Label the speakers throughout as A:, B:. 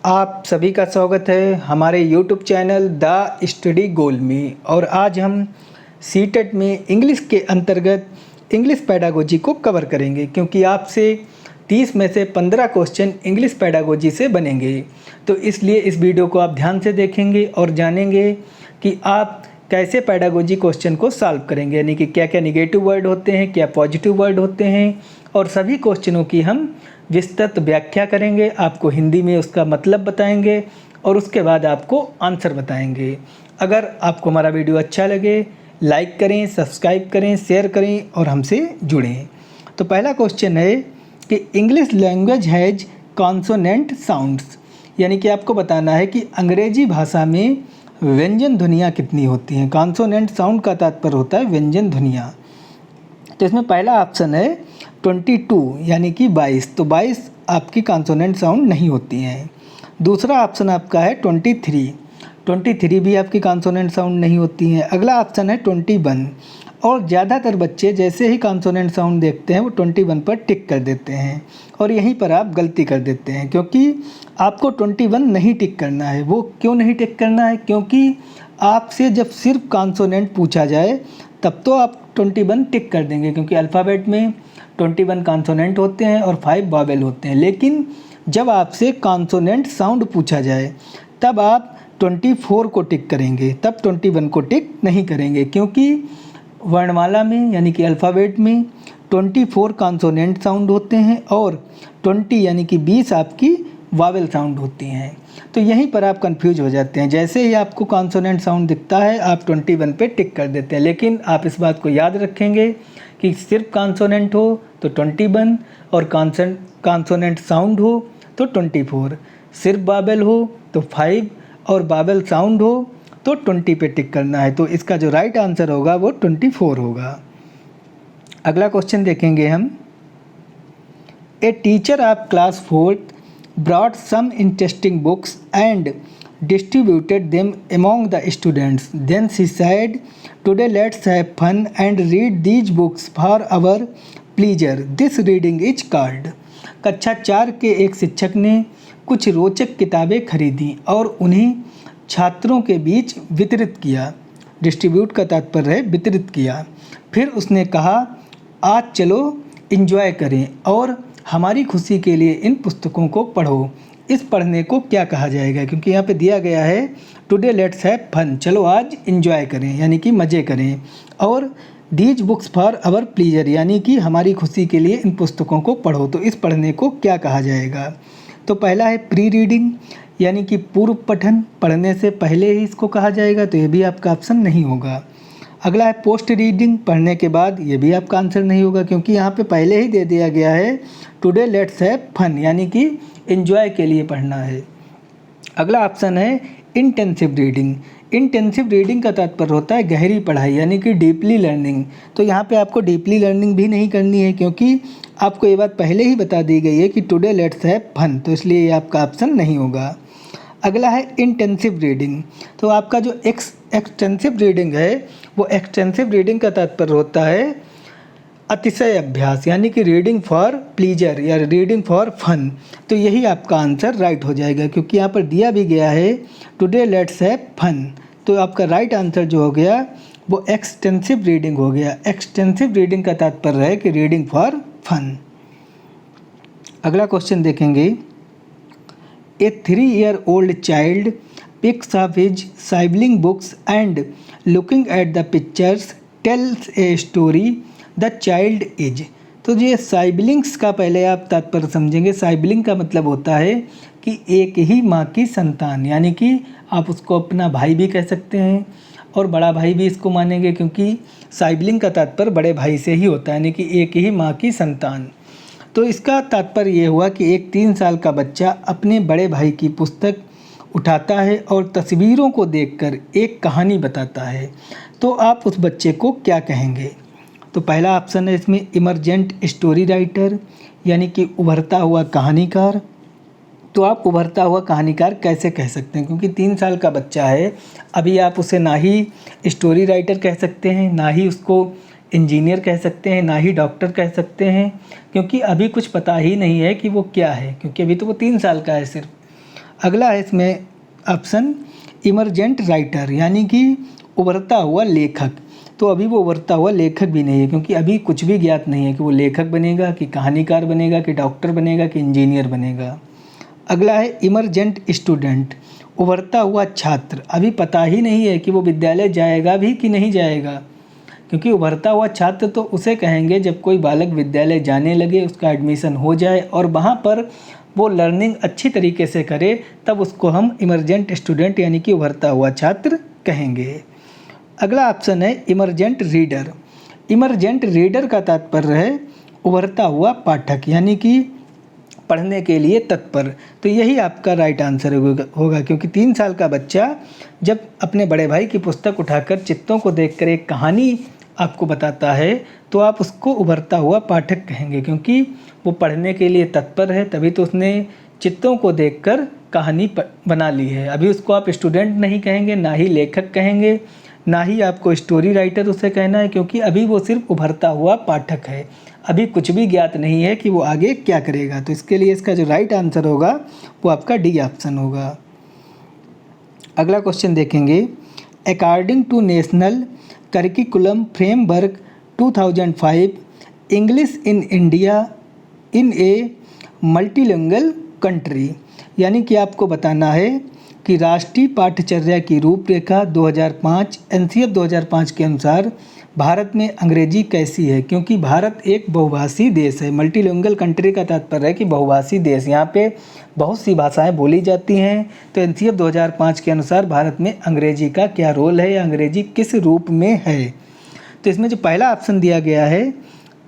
A: आप सभी का स्वागत है हमारे YouTube चैनल द स्टडी गोल में। और आज हम सीटेट में इंग्लिश के अंतर्गत इंग्लिश पेडागोजी को कवर करेंगे, क्योंकि आपसे 30 में से 15 क्वेश्चन इंग्लिश पेडागोजी से बनेंगे। तो इसलिए इस वीडियो को आप ध्यान से देखेंगे और जानेंगे कि आप कैसे पेडागोजी क्वेश्चन को सॉल्व करेंगे, यानी कि क्या क्या निगेटिव वर्ड होते हैं, क्या पॉजिटिव वर्ड होते हैं, और सभी क्वेश्चनों की हम विस्तृत व्याख्या करेंगे। आपको हिंदी में उसका मतलब बताएंगे और उसके बाद आपको आंसर बताएंगे। अगर आपको हमारा वीडियो अच्छा लगे, लाइक करें, सब्सक्राइब करें, शेयर करें और हमसे जुड़ें। तो पहला क्वेश्चन है कि English language has consonant sounds, यानी कि आपको बताना है कि अंग्रेजी भाषा में व्यंजन ध्वनियाँ कितनी होती हैं। कॉन्सोनेंट साउंड का तात्पर्य होता है व्यंजन ध्वनियाँ। तो इसमें पहला ऑप्शन है 22, यानी कि 22। तो 22 आपकी कॉन्सोनेंट साउंड नहीं होती हैं। दूसरा ऑप्शन आपका है 23 भी आपकी कॉन्सोनेंट साउंड नहीं होती हैं। अगला ऑप्शन है 21, और ज़्यादातर बच्चे जैसे ही कॉन्सोनेंट साउंड देखते हैं वो 21 पर टिक कर देते हैं, और यहीं पर आप गलती कर देते हैं, क्योंकि आपको 21 नहीं टिक करना है। वो क्यों नहीं टिक करना है? क्योंकि आपसे जब सिर्फ कॉन्सोनेंट पूछा जाए तब तो आप 21 टिक कर देंगे, क्योंकि अल्फ़ाबेट में 21 कॉन्सोनेंट होते हैं और 5 वॉवेल होते हैं। लेकिन जब आपसे कॉन्सोनेंट साउंड पूछा जाए तब आप 24 को टिक करेंगे, तब 21 को टिक नहीं करेंगे, क्योंकि वर्णमाला में यानी कि अल्फ़ाबेट में 24 कॉन्सोनेंट साउंड होते हैं और 20 यानी कि 20 आपकी वावेल साउंड होती हैं। तो यहीं पर आप कंफ्यूज हो जाते हैं। जैसे ही आपको कॉन्सोनेंट साउंड दिखता है आप 21 पे टिक कर देते हैं। लेकिन आप इस बात को याद रखेंगे कि सिर्फ कॉन्सोनेंट हो तो 21, और कॉन्सोनेंट साउंड हो तो 24, सिर्फ वावेल हो तो 5, और वावेल साउंड हो तो 20 पे टिक करना है। तो इसका जो राइट आंसर होगा वो 24 होगा। अगला क्वेश्चन देखेंगे हम। ए teacher of class 4th brought some interesting books and distributed them among the students. Then she said, "Today let's have fun and read these books for our pleasure. This reading is called." कक्षा 4 के एक शिक्षक ने कुछ रोचक किताबें खरीदी और उन्हें छात्रों के बीच वितरित किया। डिस्ट्रीब्यूट का तात्पर्य है वितरित किया। फिर उसने कहा, आज चलो एंजॉय करें और हमारी खुशी के लिए इन पुस्तकों को पढ़ो। इस पढ़ने को क्या कहा जाएगा? क्योंकि यहाँ पे दिया गया है टुडे लेट्स हैव फन, चलो आज एंजॉय करें यानी कि मज़े करें, और these books for our pleasure, यानी कि हमारी खुशी के लिए इन पुस्तकों को पढ़ो। तो इस पढ़ने को क्या कहा जाएगा? तो पहला है प्री रीडिंग, यानी कि पूर्व पठन, पढ़ने से पहले ही इसको कहा जाएगा, तो ये भी आपका ऑप्शन नहीं होगा। अगला है पोस्ट रीडिंग, पढ़ने के बाद, ये भी आपका आंसर नहीं होगा, क्योंकि यहाँ पे पहले ही दे दिया गया है टुडे लेट्स हैव फन, यानी कि एंजॉय के लिए पढ़ना है। अगला ऑप्शन है इंटेंसिव रीडिंग। इंटेंसिव रीडिंग का तात्पर्य होता है गहरी पढ़ाई, यानी कि डीपली लर्निंग। तो यहाँ पे आपको डीपली लर्निंग भी नहीं करनी है, क्योंकि आपको ये बात पहले ही बता दी गई है कि टुडे लेट्स हैव फन, तो इसलिए ये आपका ऑप्शन नहीं होगा। अगला है इंटेंसिव रीडिंग। तो आपका जो एक्सटेंसिव रीडिंग है, वो एक्सटेंसिव रीडिंग का तात्पर्य होता है अतिशय अभ्यास, यानी कि रीडिंग फॉर प्लीजर या रीडिंग फॉर फन। तो यही आपका आंसर राइट हो जाएगा, क्योंकि यहाँ पर दिया भी गया है टुडे लेट्स हैव फन। तो आपका राइट आंसर जो हो गया वो एक्सटेंसिव रीडिंग हो गया। एक्सटेंसिव रीडिंग का तात्पर्य है कि रीडिंग फॉर फन। अगला क्वेश्चन देखेंगे। A 3-year-old child picks up his sibling books and looking at the pictures tells a story. The child is. तो ये साइबलिंग्स का पहले आप तात्पर्य समझेंगे। साइबलिंग का मतलब होता है कि एक ही माँ की संतान, यानी कि आप उसको अपना भाई भी कह सकते हैं और बड़ा भाई भी इसको मानेंगे, क्योंकि साइबलिंग का तात्पर्य बड़े भाई से ही होता है, यानी कि एक ही माँ की संतान। तो इसका तात्पर्य ये हुआ कि एक 3 साल का बच्चा अपने बड़े भाई की पुस्तक उठाता है और तस्वीरों को देखकर एक कहानी बताता है। तो आप उस बच्चे को क्या कहेंगे? तो पहला ऑप्शन है इसमें इमर्जेंट स्टोरी राइटर, यानी कि उभरता हुआ कहानीकार। तो आप उभरता हुआ कहानीकार कैसे कह सकते हैं? क्योंकि 3 साल का बच्चा है, अभी आप उसे ना ही स्टोरी राइटर कह सकते हैं, ना ही उसको इंजीनियर कह सकते हैं, ना ही डॉक्टर कह सकते हैं, क्योंकि अभी कुछ पता ही नहीं है कि वो क्या है, क्योंकि अभी तो वो 3 साल का है सिर्फ। अगला है इसमें ऑप्शन इमरजेंट राइटर, यानी कि उभरता हुआ लेखक। तो अभी वो उभरता हुआ लेखक भी नहीं है, क्योंकि अभी कुछ भी ज्ञात नहीं है कि वो लेखक बनेगा, कि कहानीकार बनेगा, कि डॉक्टर बनेगा, कि इंजीनियर बनेगा। अगला है इमरजेंट स्टूडेंट, उभरता हुआ छात्र। अभी पता ही नहीं है कि वो विद्यालय जाएगा भी कि नहीं जाएगा, क्योंकि उभरता हुआ छात्र तो उसे कहेंगे जब कोई बालक विद्यालय जाने लगे, उसका एडमिशन हो जाए और वहाँ पर वो लर्निंग अच्छी तरीके से करे, तब उसको हम इमरजेंट स्टूडेंट यानी कि उभरता हुआ छात्र कहेंगे। अगला ऑप्शन है इमरजेंट रीडर। इमरजेंट रीडर का तात्पर्य है उभरता हुआ पाठक, यानी कि पढ़ने के लिए तत्पर। तो यही आपका राइट आंसर होगा, क्योंकि 3 साल का बच्चा जब अपने बड़े भाई की पुस्तक उठाकर चित्रों को देखकर एक कहानी आपको बताता है, तो आप उसको उभरता हुआ पाठक कहेंगे, क्योंकि वो पढ़ने के लिए तत्पर है, तभी तो उसने चित्रों को देखकर कहानी बना ली है। अभी उसको आप स्टूडेंट नहीं कहेंगे, ना ही लेखक कहेंगे, ना ही आपको स्टोरी राइटर उसे कहना है, क्योंकि अभी वो सिर्फ उभरता हुआ पाठक है। अभी कुछ भी ज्ञात नहीं है कि वो आगे क्या करेगा। तो इसके लिए इसका जो राइट आंसर होगा वो आपका डी ऑप्शन होगा। अगला क्वेश्चन देखेंगे, according to national curriculum framework 2005 English in India in a multilingual country, यानी कि आपको बताना है कि राष्ट्रीय पाठ्यचर्या की रूपरेखा 2005 एनसीएफ 2005 के अनुसार भारत में अंग्रेजी कैसी है, क्योंकि भारत एक बहुभाषी देश है। मल्टीलिंगुअल कंट्री का तात्पर्य है कि बहुभाषी देश, यहाँ पे बहुत सी भाषाएं बोली जाती हैं। तो एनसीएफ 2005 के अनुसार भारत में अंग्रेजी का क्या रोल है या अंग्रेजी किस रूप में है। तो इसमें जो पहला ऑप्शन दिया गया है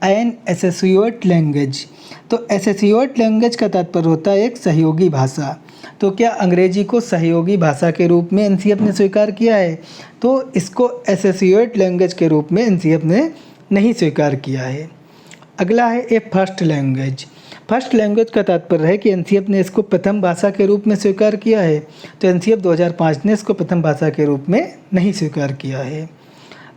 A: एन एसोसिएट लैंग्वेज, तो एसोसिएट लैंग्वेज का तात्पर्य होता है एक सहयोगी भाषा। तो क्या अंग्रेजी को सहयोगी भाषा के रूप में एनसीएफ ने स्वीकार किया है? तो इसको एसोसिएट लैंग्वेज के रूप में एनसीएफ ने नहीं स्वीकार किया है। अगला है ए फर्स्ट लैंग्वेज। फर्स्ट लैंग्वेज का तात्पर्य है कि एनसीएफ ने इसको प्रथम भाषा के रूप में स्वीकार किया है, तो एनसीएफ 2005 ने इसको प्रथम भाषा के रूप में नहीं स्वीकार किया है।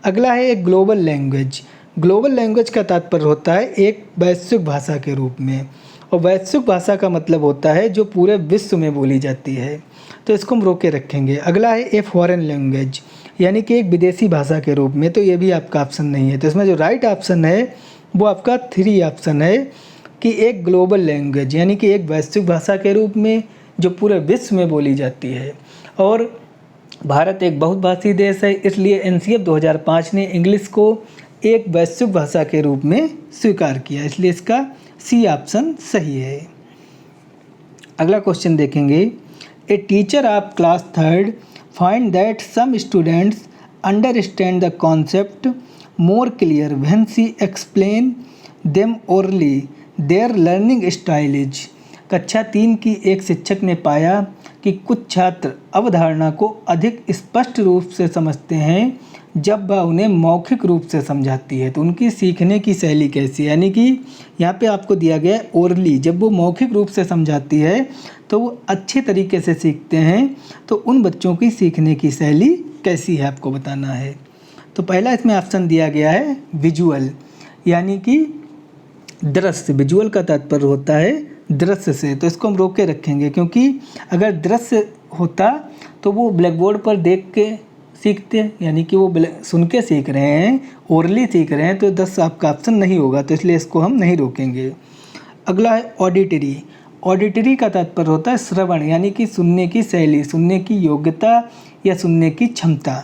A: अगला है एक ग्लोबल लैंग्वेज। ग्लोबल लैंग्वेज का तात्पर्य होता है एक वैश्विक भाषा के रूप में, और वैश्विक भाषा का मतलब होता है जो पूरे विश्व में बोली जाती है। तो इसको हम रोके रखेंगे। अगला है ए फॉरेन लैंग्वेज, यानी कि एक विदेशी भाषा के रूप में, तो ये भी आपका ऑप्शन नहीं है। तो इसमें जो राइट ऑप्शन है वो आपका 3 ऑप्शन है कि एक ग्लोबल लैंग्वेज, यानी कि एक वैश्विक भाषा के रूप में जो पूरे विश्व में बोली जाती है। और भारत एक बहुभाषी देश है, इसलिए एनसीएफ 2005 ने इंग्लिश को एक वैश्विक भाषा के रूप में स्वीकार किया, इसलिए इसका सी ऑप्शन सही है। अगला क्वेश्चन देखेंगे, a teacher of class 3rd find that some students understand the concept more clear when she explain them orally, their learning style is. कक्षा 3 की एक शिक्षक ने पाया कि कुछ छात्र अवधारणा को अधिक स्पष्ट रूप से समझते हैं जब वह उन्हें मौखिक रूप से समझाती है। तो उनकी सीखने की शैली कैसी है, यानी कि यहाँ पे आपको दिया गया है ओरली, जब वो मौखिक रूप से समझाती है तो वो अच्छे तरीके से सीखते हैं। तो उन बच्चों की सीखने की शैली कैसी है आपको बताना है। तो पहला इसमें ऑप्शन दिया गया है विजुअल, यानी कि दृश्य। विजुअल का तात्पर्य होता है दृश्य से, तो इसको हम रोक के रखेंगे, क्योंकि अगर दृश्य होता तो वो ब्लैक बोर्ड पर देख के सीखते हैं, यानी कि वो सुन के सीख रहे हैं, ओरली सीख रहे हैं, तो 10 आपका ऑप्शन नहीं होगा, तो इसलिए इसको हम नहीं रोकेंगे। अगला है ऑडिटरी। ऑडिटरी का तात्पर्य होता है श्रवण, यानी कि सुनने की शैली, सुनने की योग्यता या सुनने की क्षमता।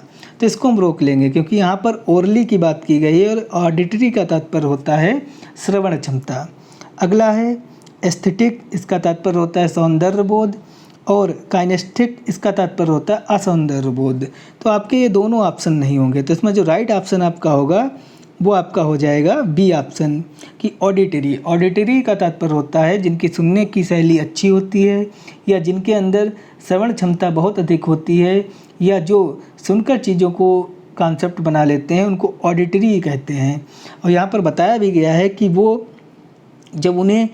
A: तो इसको हम रोक लेंगे, क्योंकि यहाँ पर ओरली की बात की गई है और ऑडिटरी का तात्पर्य होता है श्रवण क्षमता। अगला है एस्थेटिक, इसका तात्पर्य होता है सौंदर्य बोध, और काइनेस्टिक इसका तात्पर्य होता है असौंदर्य बोध। तो आपके ये दोनों ऑप्शन नहीं होंगे, तो इसमें जो राइट ऑप्शन आपका होगा वो आपका हो जाएगा बी ऑप्शन कि ऑडिटरी। ऑडिटरी का तात्पर्य होता है जिनकी सुनने की शैली अच्छी होती है, या जिनके अंदर श्रवण क्षमता बहुत अधिक होती है, या जो सुनकर चीज़ों को कॉन्सेप्ट बना लेते हैं, उनको ऑडिटरी कहते हैं। और यहाँ पर बताया भी गया है कि वो जब उन्हें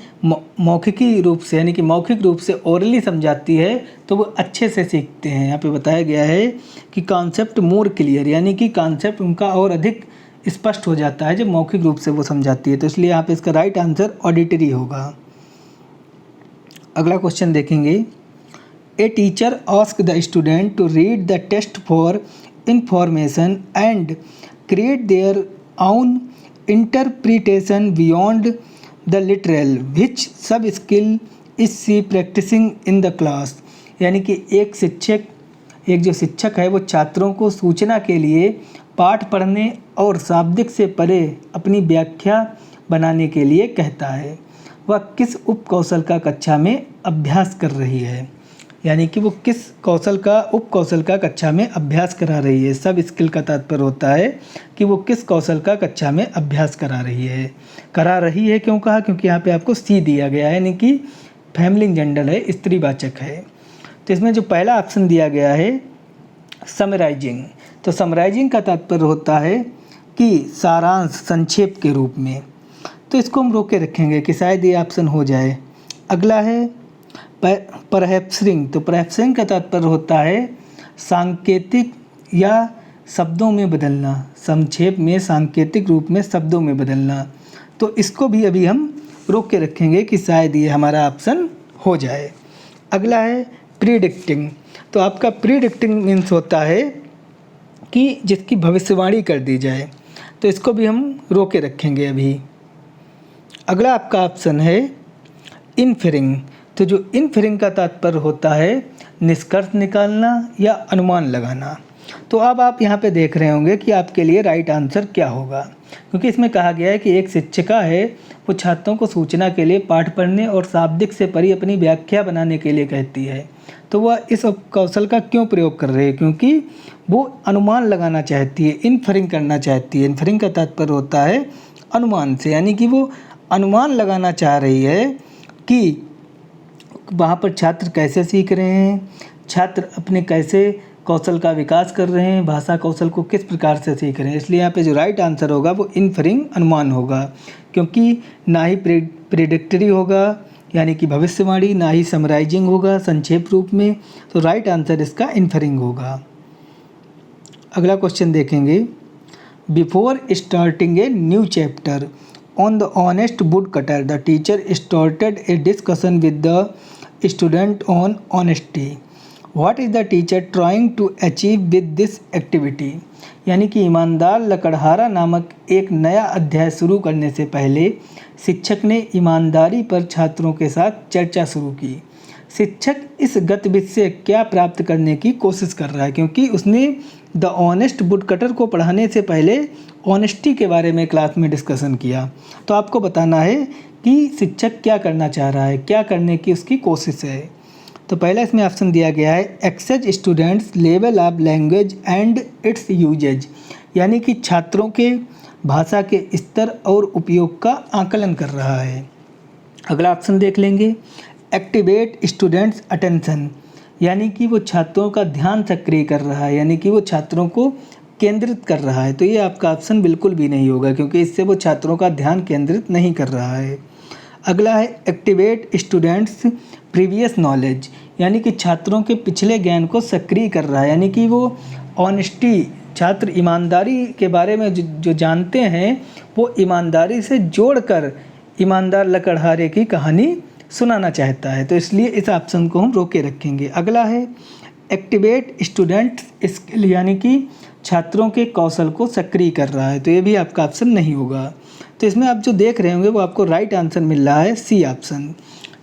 A: मौखिकी रूप से, यानी कि मौखिक रूप से ओरली समझाती है तो वो अच्छे से सीखते हैं। यहाँ पे बताया गया है कि कॉन्सेप्ट मोर क्लियर, यानी कि कॉन्सेप्ट उनका और अधिक स्पष्ट हो जाता है जब मौखिक रूप से वो समझाती है। तो इसलिए यहाँ पे इसका राइट आंसर ऑडिटरी होगा। अगला क्वेश्चन देखेंगे, a teacher ask the student to read the text for information and create their own interpretation beyond the literal which sub skill is she practising in the class. यानी कि एक जो शिक्षक है वो छात्रों को सूचना के लिए पाठ पढ़ने और शाब्दिक से परे अपनी व्याख्या बनाने के लिए कहता है। वह किस उपकौशल का कक्षा में अभ्यास कर रही है। यानी कि वो किस उपकौशल का कक्षा में अभ्यास करा रही है। सब स्किल का तात्पर्य होता है कि वो किस कौशल का कक्षा में अभ्यास करा रही है। क्यों कहा? क्योंकि यहाँ पे आपको सी दिया गया है, यानी कि फैमिलिंग जेंडर है, स्त्रीवाचक है। तो इसमें जो पहला ऑप्शन दिया गया है समराइजिंग, तो समराइजिंग का तात्पर्य होता है कि सारांश, संक्षेप के रूप में। तो इसको हम रोके रखेंगे कि शायद ये ऑप्शन हो जाए। अगला है परहैप्सिंग, तो परहैप्सिंग का तात्पर्य होता है सांकेतिक या शब्दों में बदलना, संक्षेप में सांकेतिक रूप में शब्दों में बदलना। तो इसको भी अभी हम रोक के रखेंगे कि शायद ये हमारा ऑप्शन हो जाए। अगला है प्रीडिक्टिंग, तो आपका प्रीडिक्टिंग मीन्स होता है कि जिसकी भविष्यवाणी कर दी जाए। तो इसको भी हम रोक के रखेंगे अभी। अगला आपका ऑप्शन है इन्फेरिंग, तो जो इन्फेरिंग का तात्पर्य होता है निष्कर्ष निकालना या अनुमान लगाना। तो अब आप यहाँ पे देख रहे होंगे कि आपके लिए राइट आंसर क्या होगा, क्योंकि इसमें कहा गया है कि एक शिक्षिका है वो छात्रों को सूचना के लिए पाठ पढ़ने और शाब्दिक से परे अपनी व्याख्या बनाने के लिए कहती है। तो वह इस कौशल का क्यों प्रयोग कर रही है? क्योंकि वो अनुमान लगाना चाहती है, इन्फेरिंग करना चाहती है। इन्फेरिंग का तात्पर्य होता है अनुमान से, यानी कि वो अनुमान लगाना चाह रही है कि वहाँ पर छात्र कैसे सीख रहे हैं, छात्र अपने कैसे कौशल का विकास कर रहे हैं, भाषा कौशल को किस प्रकार से सीख रहे हैं। इसलिए यहाँ पे जो राइट आंसर होगा वो इन्फेरिंग, अनुमान होगा, क्योंकि ना ही प्रेडिक्टरी होगा यानी कि भविष्यवाणी, ना ही समराइजिंग होगा संक्षेप रूप में। तो राइट आंसर इसका इन्फेरिंग होगा। अगला क्वेश्चन देखेंगे। Before starting a new chapter on the honest woodcutter, the teacher started a discussion with the student on honesty. What is the teacher trying to achieve with this activity? यानी कि ईमानदार लकड़हारा नामक एक नया अध्याय शुरू करने से पहले शिक्षक ने ईमानदारी पर छात्रों के साथ चर्चा शुरू की। शिक्षक इस गतिविधि से क्या प्राप्त करने की कोशिश कर रहा है, क्योंकि उसने द ऑनेस्ट वुडकटर को पढ़ाने से पहले ऑनेस्टी के बारे में क्लास में डिस्कशन किया। तो आपको बताना है कि शिक्षक क्या करना चाह रहा है, क्या करने की उसकी कोशिश है। तो पहला इसमें ऑप्शन दिया गया है assesses students level of language and its usage, यानी कि छात्रों के भाषा के स्तर और उपयोग का आकलन कर रहा है। अगला ऑप्शन देख लेंगे एक्टिवेट स्टूडेंट्स अटेंशन, यानी कि वो छात्रों का ध्यान सक्रिय कर रहा है, यानी कि वो छात्रों को केंद्रित कर रहा है। तो ये आपका ऑप्शन बिल्कुल भी नहीं होगा, क्योंकि इससे वो छात्रों का ध्यान केंद्रित नहीं कर रहा है। अगला है एक्टिवेट स्टूडेंट्स प्रीवियस नॉलेज, यानी कि छात्रों के पिछले ज्ञान को सक्रिय कर रहा है, यानी कि वो ऑनेस्टी, छात्र ईमानदारी के बारे में जो जानते हैं वो ईमानदारी से जोड़कर ईमानदार लकड़हारे की कहानी सुनाना चाहता है। तो इसलिए इस ऑप्शन को हम रोके रखेंगे। अगला है एक्टिवेट स्टूडेंट स्किल, यानी कि छात्रों के कौशल को सक्रिय कर रहा है। तो ये भी आपका ऑप्शन नहीं होगा। तो इसमें आप जो देख रहे होंगे वो आपको राइट आंसर मिल रहा है सी ऑप्शन,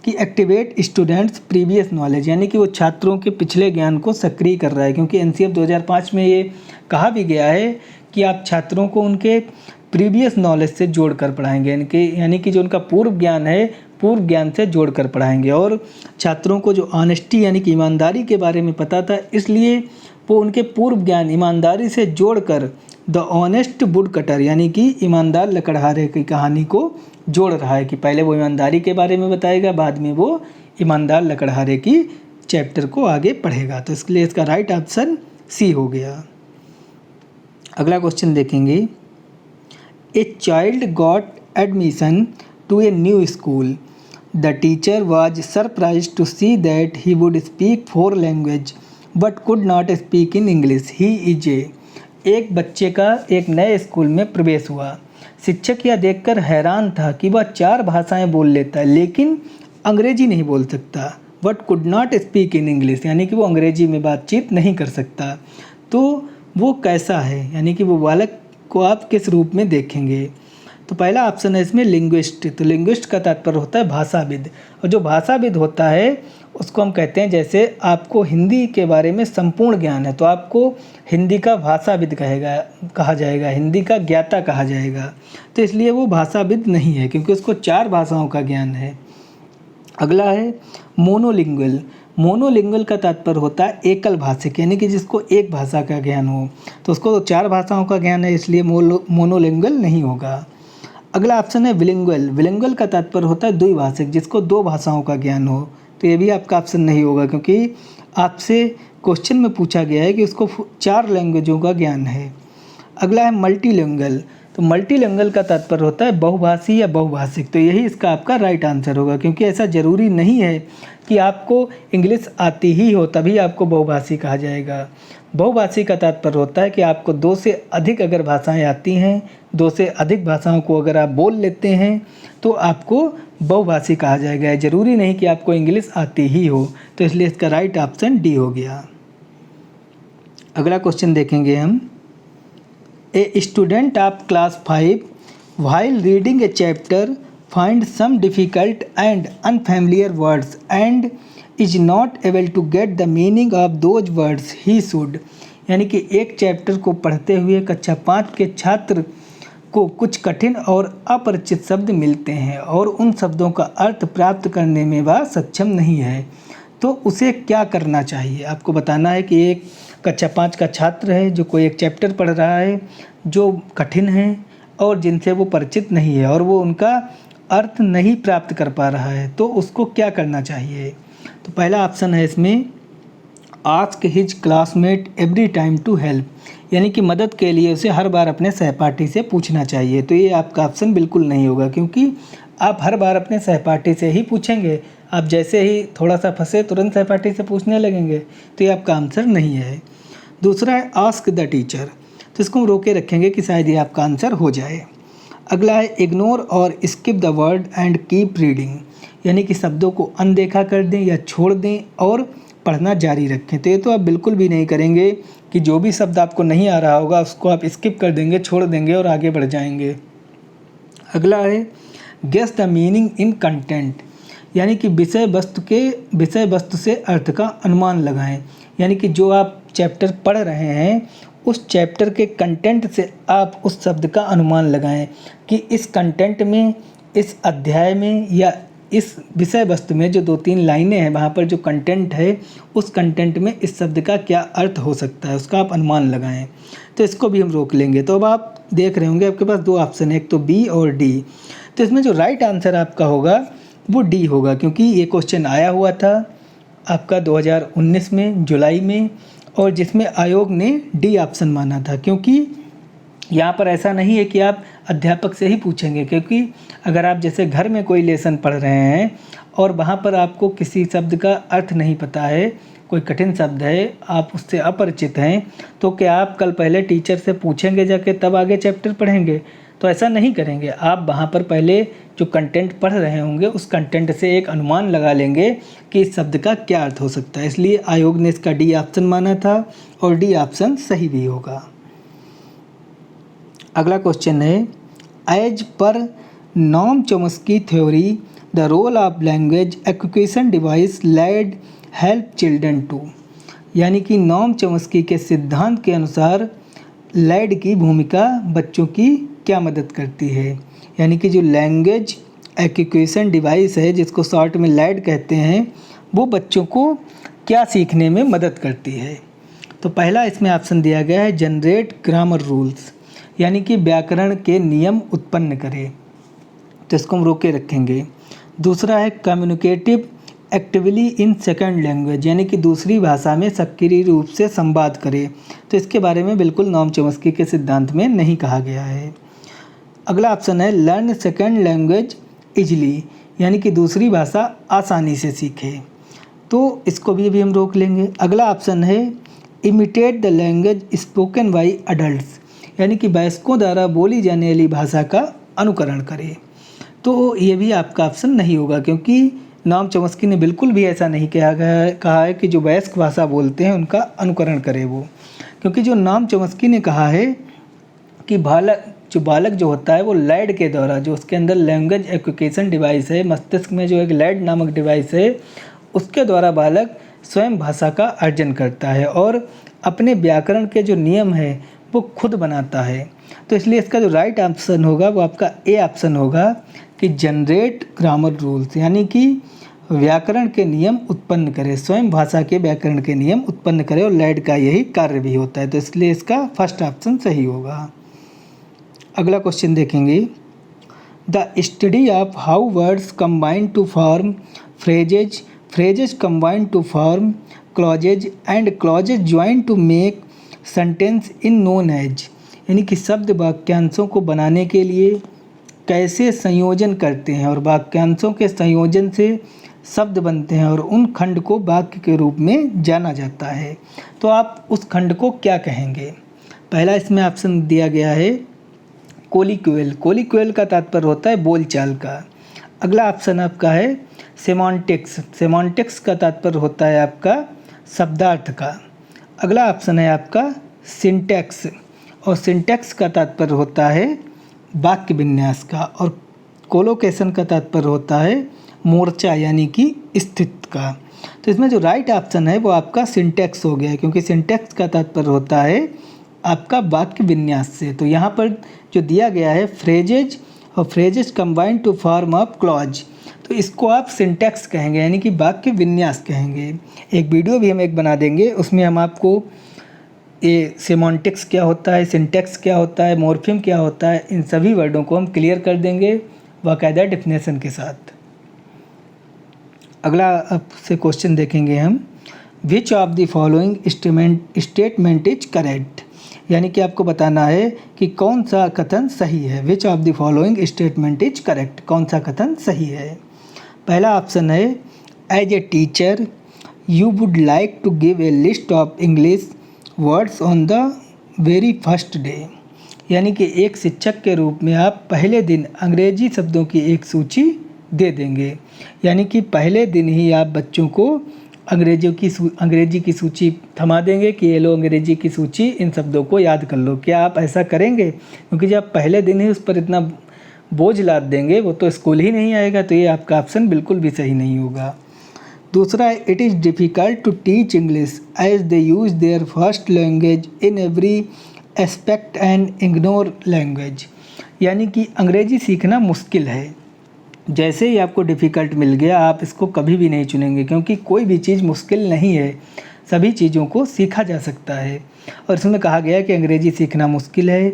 A: कि एक्टिवेट स्टूडेंट्स प्रीवियस नॉलेज, यानी कि वो छात्रों के पिछले ज्ञान को सक्रिय कर रहा है। क्योंकि एनसीएफ 2005 में ये कहा भी गया है कि आप छात्रों को उनके प्रीवियस नॉलेज से जोड़कर पढ़ाएंगे, यानी कि जो उनका पूर्व ज्ञान है पूर्व ज्ञान से जोड़कर पढ़ाएंगे। और छात्रों को जो ऑनेस्टी यानी कि ईमानदारी के बारे में पता था, इसलिए वो उनके पूर्व ज्ञान ईमानदारी से जोड़कर द ऑनेस्ट वुडकटर, यानी कि ईमानदार लकड़हारे की कहानी को जोड़ रहा है कि पहले वो ईमानदारी के बारे में बताएगा, बाद में वो ईमानदार लकड़हारे की चैप्टर को आगे पढ़ेगा। तो इसलिए इसका राइट ऑप्शन सी हो गया। अगला क्वेश्चन देखेंगे। A child got admission to a new school, the teacher was surprise to see that he would speak 4 language but could not speak in English, he is a. एक बच्चे का एक नए school में प्रवेश हुआ। शिक्षक यह देखकर हैरान था कि वह 4 भाषाएं बोल लेता है लेकिन अंग्रेजी नहीं बोल सकता। What could not speak in English, यानी कि वो अंग्रेजी में बातचीत नहीं कर सकता। तो वो कैसा है, यानी कि वो बालक को आप किस रूप में देखेंगे। तो पहला ऑप्शन है इसमें लिंग्विस्ट। तो लिंग्विस्ट का तात्पर्य होता है भाषाविद, और जो भाषाविद होता है उसको हम कहते हैं, जैसे आपको हिंदी के बारे में संपूर्ण ज्ञान है तो आपको हिंदी का भाषाविद कहा जाएगा, हिंदी का ज्ञाता कहा जाएगा। तो इसलिए वो भाषाविद नहीं है क्योंकि उसको 4 भाषाओं का ज्ञान है। अगला है मोनोलिंगुअल। मोनोलिंगुअल का तात्पर्य होता है एकल भाषिक, यानी कि जिसको एक भाषा का ज्ञान हो। तो उसको 4 भाषाओं का ज्ञान है, इसलिए मोनोलिंगुअल नहीं होगा। अगला ऑप्शन है बिलिंगुअल। बिलिंगुअल का तात्पर्य होता है द्विभाषिक, जिसको 2 भाषाओं का ज्ञान हो। तो ये भी आपका ऑप्शन नहीं होगा क्योंकि आपसे क्वेश्चन में पूछा गया है कि उसको 4 लैंग्वेजों का ज्ञान है। अगला है मल्टीलिंगुअल। तो मल्टीलिंगुअल का तात्पर्य होता है बहुभाषी या बहुभाषिक। तो यही इसका आपका राइट आंसर होगा, क्योंकि ऐसा ज़रूरी नहीं है कि आपको इंग्लिश आती ही हो तभी आपको बहुभाषी कहा जाएगा। बहुभाषी का तात्पर्य होता है कि आपको 2 से अधिक अगर भाषाएं आती हैं, 2 से अधिक भाषाओं को अगर आप बोल लेते हैं तो आपको बहुभाषी कहा जाएगा। ज़रूरी नहीं कि आपको इंग्लिश आती ही हो। तो इसलिए इसका राइट ऑप्शन डी हो गया। अगला क्वेश्चन देखेंगे हम। A student of class 5 while reading a chapter find some difficult and unfamiliar words and is not able to get the meaning of those words he should। यानी कि एक chapter को पढ़ते हुए कक्षा 5 के छात्र को कुछ कठिन और अपरिचित शब्द मिलते हैं और उन शब्दों का अर्थ प्राप्त करने में वह सक्षम नहीं है, तो उसे क्या करना चाहिए। आपको बताना है कि एक कक्षा 5 का छात्र है जो कोई एक चैप्टर पढ़ रहा है जो कठिन है और जिनसे वो परिचित नहीं है और वो उनका अर्थ नहीं प्राप्त कर पा रहा है, तो उसको क्या करना चाहिए। तो पहला ऑप्शन है इसमें ask his classmate every time to help, यानी कि मदद के लिए उसे हर बार अपने सहपाठी से पूछना चाहिए। तो ये आपका ऑप्शन बिल्कुल नहीं होगा, क्योंकि आप हर बार अपने सहपाठी से ही पूछेंगे। आप जैसे ही थोड़ा सा फंसे तुरंत सहपाठी से पूछने लगेंगे, तो ये आपका आंसर नहीं है। दूसरा है आस्क द टीचर। तो इसको हम रोके रखेंगे कि शायद ये आपका आंसर हो जाए। अगला है इग्नोर और skip the word and keep reading, यानी कि शब्दों को अनदेखा कर दें या छोड़ दें और पढ़ना जारी रखें। तो ये तो आप बिल्कुल भी नहीं करेंगे कि जो भी शब्द आपको नहीं आ रहा होगा उसको आप स्किप कर देंगे, छोड़ देंगे और आगे बढ़ जाएंगे। अगला है guess the meaning in content, यानी कि विषय वस्तु से अर्थ का अनुमान लगाएं। यानी कि जो आप चैप्टर पढ़ रहे हैं उस चैप्टर के कंटेंट से आप उस शब्द का अनुमान लगाएं कि इस कंटेंट में, इस अध्याय में या इस विषय वस्तु में जो 2-3 लाइनें हैं वहाँ पर जो कंटेंट है उस कंटेंट में इस शब्द का क्या अर्थ हो सकता है, उसका आप अनुमान लगाएं। तो इसको भी हम रोक लेंगे। तो अब आप देख रहे होंगे आपके पास 2 ऑप्शन है, एक तो बी और डी। तो इसमें जो राइट आंसर आपका होगा वो डी होगा, क्योंकि ये क्वेश्चन आया हुआ था आपका 2019 में जुलाई में, और जिसमें आयोग ने डी ऑप्शन माना था। क्योंकि यहाँ पर ऐसा नहीं है कि आप अध्यापक से ही पूछेंगे, क्योंकि अगर आप जैसे घर में कोई लेसन पढ़ रहे हैं और वहाँ पर आपको किसी शब्द का अर्थ नहीं पता है, कोई कठिन शब्द है, आप उससे अपरिचित हैं, तो क्या आप कल पहले टीचर से पूछेंगे जाके तब आगे चैप्टर पढ़ेंगे? तो ऐसा नहीं करेंगे। आप वहाँ पर पहले जो कंटेंट पढ़ रहे होंगे उस कंटेंट से एक अनुमान लगा लेंगे कि इस शब्द का क्या अर्थ हो सकता है। इसलिए आयोग ने इसका डी ऑप्शन माना था और डी ऑप्शन सही भी होगा। अगला क्वेश्चन है as per Noam Chomsky theory the role of language acquisition device led help children to, यानी कि नॉम चॉम्स्की के सिद्धांत के अनुसार लैड की भूमिका बच्चों की क्या मदद करती है। यानी कि जो लैंग्वेज एक्विजिशन डिवाइस है जिसको शॉर्ट में लैड कहते हैं, वो बच्चों को क्या सीखने में मदद करती है। तो पहला इसमें ऑप्शन दिया गया है जनरेट ग्रामर रूल्स, यानी कि व्याकरण के नियम उत्पन्न करे। तो इसको हम रोक के रखेंगे। दूसरा है communicative actively in second language, यानी कि दूसरी भाषा में सक्रिय रूप से संवाद करे। तो इसके बारे में बिल्कुल नॉम चॉम्स्की के सिद्धांत में नहीं कहा गया है। अगला ऑप्शन है लर्न सेकंड लैंग्वेज इजली, यानी कि दूसरी भाषा आसानी से सीखे। तो इसको भी अभी हम रोक लेंगे। अगला ऑप्शन है imitate the language spoken by adults, यानी कि वयस्कों द्वारा बोली जाने वाली भाषा का अनुकरण करे। तो ये भी आपका ऑप्शन नहीं होगा, क्योंकि नॉम चॉम्स्की ने बिल्कुल भी ऐसा नहीं कहा है कि जो वयस्क भाषा बोलते हैं उनका अनुकरण करे वो, क्योंकि जो नॉम चॉम्स्की ने कहा है कि बालक जो होता है वो लैड के द्वारा, जो उसके अंदर लैंग्वेज एक्विजिशन डिवाइस है, मस्तिष्क में जो एक लैड नामक डिवाइस है, उसके द्वारा बालक स्वयं भाषा का अर्जन करता है और अपने व्याकरण के जो नियम है वो खुद बनाता है। तो इसलिए इसका जो राइट ऑप्शन होगा वो आपका ए ऑप्शन होगा कि जनरेट ग्रामर रूल्स, यानी कि व्याकरण के नियम उत्पन्न करे, स्वयं भाषा के व्याकरण के नियम उत्पन्न करे, और लैड का यही कार्य भी होता है। तो इसलिए इसका फर्स्ट ऑप्शन सही होगा। अगला क्वेश्चन देखेंगे, the study of how words combine to form phrases, phrases combine to form clauses and clauses join to make sentence in known as, यानी कि शब्द वाक्यांशों को बनाने के लिए कैसे संयोजन करते हैं और वाक्यांशों के संयोजन से शब्द बनते हैं और उन खंड को वाक्य के रूप में जाना जाता है। तो आप उस खंड को क्या कहेंगे? पहला इसमें ऑप्शन दिया गया है कोलिक्यूल, कोलिक्यूल का तात्पर्य होता है बोलचाल का। अगला ऑप्शन आपका है सेमांटिक्स, सेमांटिक्स का तात्पर्य होता है आपका शब्दार्थ का। अगला ऑप्शन है आपका सिंटैक्स, और सिंटैक्स का तात्पर्य होता है वाक्य विन्यास का, और कोलोकेशन का तात्पर्य होता है मोर्चा यानी कि स्थित का। तो इसमें जो राइट ऑप्शन है वो आपका सिंटैक्स हो गया है, क्योंकि सिंटैक्स का तात्पर्य होता है आपका वाक्य विन्यास से। तो यहाँ पर जो दिया गया है फ्रेजेज और phrases combine to form of clause, तो इसको आप सिंटैक्स कहेंगे, यानी कि वाक्य विन्यास कहेंगे। एक वीडियो भी हम एक बना देंगे, उसमें हम आपको ये सेमांटिक्स क्या होता है, सिंटैक्स क्या होता है, मॉर्फिम क्या होता है, इन सभी वर्डों को हम क्लियर कर देंगे बाकायदा डेफिनेशन के साथ। अगला आपसे क्वेश्चन देखेंगे हम, विच of the following statement is correct, यानी कि आपको बताना है कि कौन सा कथन सही है। Which of the following statement is correct, कौन सा कथन सही है। पहला ऑप्शन है as a teacher you would like to give a list of English words on the very first day, यानी कि एक शिक्षक के रूप में आप पहले दिन अंग्रेजी शब्दों की एक सूची दे देंगे, यानी कि पहले दिन ही आप बच्चों को अंग्रेजी की सूची थमा देंगे कि ये लो अंग्रेजी की सूची, इन शब्दों को याद कर लो। क्या आप ऐसा करेंगे? क्योंकि जब आप पहले दिन ही उस पर इतना बोझ लाद देंगे वो तो स्कूल ही नहीं आएगा। तो ये आपका ऑप्शन बिल्कुल भी सही नहीं होगा। दूसरा है it is difficult to teach English as they use their first language in every aspect and ignore language, यानी कि अंग्रेजी सीखना मुश्किल है। जैसे ही आपको डिफ़िकल्ट मिल गया आप इसको कभी भी नहीं चुनेंगे, क्योंकि कोई भी चीज़ मुश्किल नहीं है, सभी चीज़ों को सीखा जा सकता है। और इसमें कहा गया है कि अंग्रेज़ी सीखना मुश्किल है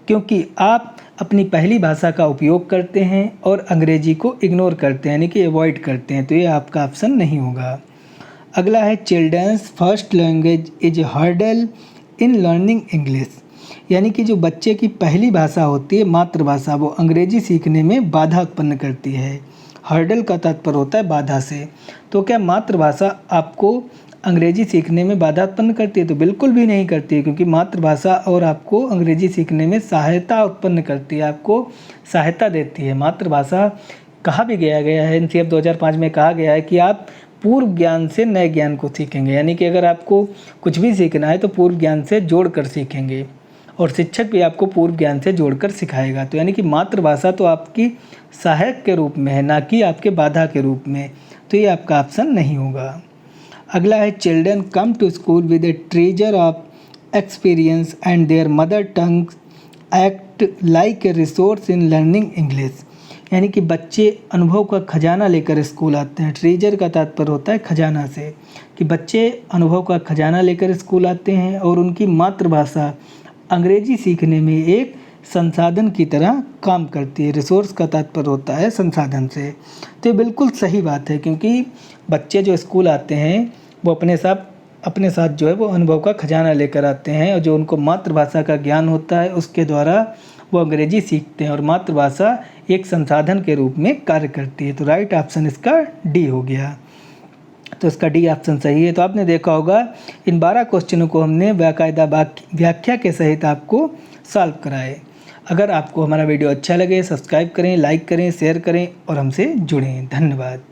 A: क्योंकि आप अपनी पहली भाषा का उपयोग करते हैं और अंग्रेज़ी को इग्नोर करते हैं, यानी कि अवॉइड करते हैं। तो ये आपका ऑप्शन नहीं होगा। अगला है children's first language is hurdle in learning English, यानी कि जो बच्चे की पहली भाषा होती है मातृभाषा, वो अंग्रेजी सीखने में बाधा उत्पन्न करती है। हर्डल का तात्पर्य होता है बाधा से। तो क्या मातृभाषा आपको अंग्रेजी सीखने में बाधा उत्पन्न करती है? तो बिल्कुल भी नहीं करती है, क्योंकि मातृभाषा और आपको अंग्रेजी सीखने में सहायता उत्पन्न करती है, आपको सहायता देती है। मातृभाषा कहा भी गया है, NCF 2005 में कहा गया है कि आप पूर्व ज्ञान से नए ज्ञान को सीखेंगे, यानी कि अगर आपको कुछ भी सीखना है तो पूर्व ज्ञान से जोड़कर सीखेंगे, और शिक्षक भी आपको पूर्व ज्ञान से जोड़कर सिखाएगा। तो यानी कि मातृभाषा तो आपकी सहायक के रूप में है, ना कि आपके बाधा के रूप में। तो ये आपका ऑप्शन नहीं होगा। अगला है children come to school with a treasure of experience and their mother tongue act like a resource in learning English, यानी कि बच्चे अनुभव का खजाना लेकर स्कूल आते हैं। ट्रेजर का तात्पर्य होता है खजाना से, कि बच्चे अनुभव का खजाना लेकर स्कूल आते हैं और उनकी मातृभाषा अंग्रेजी सीखने में एक संसाधन की तरह काम करती है। रिसोर्स का तात्पर्य होता है संसाधन से। तो ये बिल्कुल सही बात है, क्योंकि बच्चे जो स्कूल आते हैं वो अपने साथ जो है वो अनुभव का खजाना लेकर आते हैं, और जो उनको मातृभाषा का ज्ञान होता है उसके द्वारा वो अंग्रेजी सीखते हैं, और मातृभाषा एक संसाधन के रूप में कार्य करती है। तो राइट ऑप्शन इसका डी हो गया। तो इसका डी ऑप्शन सही है। तो आपने देखा होगा इन 12 क्वेश्चनों को हमने बाकायदा व्याख्या के सहित आपको सॉल्व कराए। अगर आपको हमारा वीडियो अच्छा लगे सब्सक्राइब करें, लाइक करें, शेयर करें और हमसे जुड़ें। धन्यवाद।